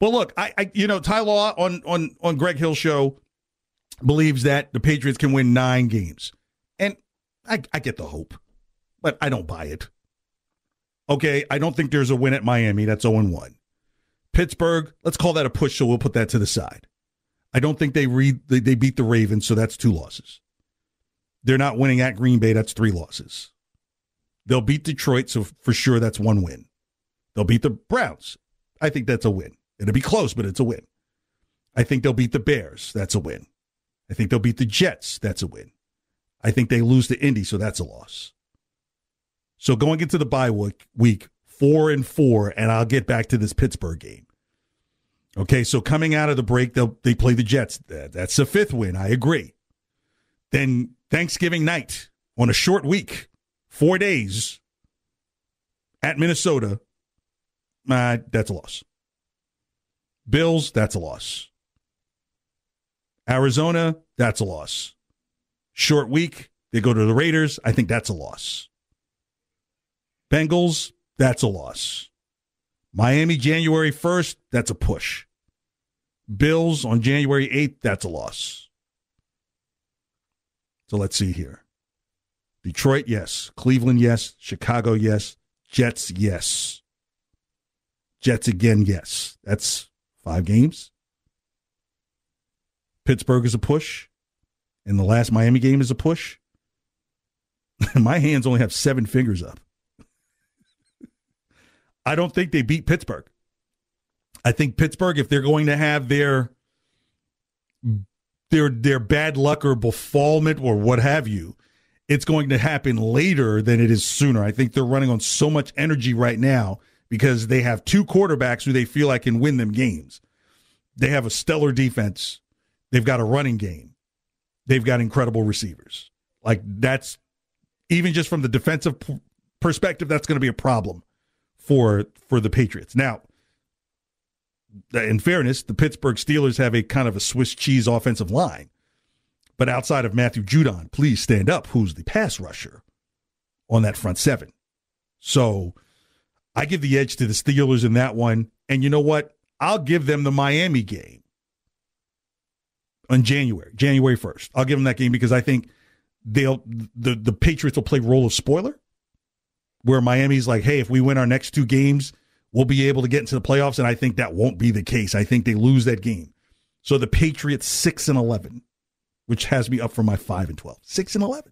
But look, Ty Law on Greg Hill's show believes that the Patriots can win 9 games. And I get the hope, but I don't buy it. Okay, I don't think there's a win at Miami. That's 0-1. Pittsburgh, let's call that a push, so we'll put that to the side. I don't think they beat the Ravens, so that's 2 losses. They're not winning at Green Bay, that's 3 losses. They'll beat Detroit, so for sure that's 1 win. They'll beat the Browns. I think that's a win. It'll be close, but it's a win. I think they'll beat the Bears. That's a win. I think they'll beat the Jets. That's a win. I think they lose to Indy, so that's a loss. So going into the bye week, 4-4, and I'll get back to this Pittsburgh game. Okay, so coming out of the break, they play the Jets. That's a 5th win. I agree. Then Thanksgiving night on a short week, 4 days at Minnesota, that's a loss. Bills, that's a loss. Arizona, that's a loss. Short week, they go to the Raiders. I think that's a loss. Bengals, that's a loss. Miami, January 1st, that's a push. Bills on January 8th, that's a loss. So let's see here. Detroit, yes. Cleveland, yes. Chicago, yes. Jets, yes. Jets again, yes. That's 5 games. Pittsburgh is a push. And the last Miami game is a push. My hands only have 7 fingers up. I don't think they beat Pittsburgh. I think Pittsburgh, if they're going to have their bad luck or befallment or what have you, it's going to happen later than it is sooner. I think they're running on so much energy right now because they have 2 quarterbacks who they feel like can win them games. They have a stellar defense. They've got a running game. They've got incredible receivers. Like, that's, even just from the defensive perspective, that's going to be a problem for the Patriots. Now, in fairness, the Pittsburgh Steelers have a kind of a Swiss cheese offensive line. But outside of Matthew Judon, please stand up, who's the pass rusher on that front 7. So I give the edge to the Steelers in that one. And you know what? I'll give them the Miami game on January 1st. I'll give them that game because I think the Patriots will play role of spoiler, where Miami's like, hey, if we win our next 2 games, we'll be able to get into the playoffs, and I think that won't be the case. I think they lose that game. So the Patriots 6-11, which has me up for my 5-12. 6-11.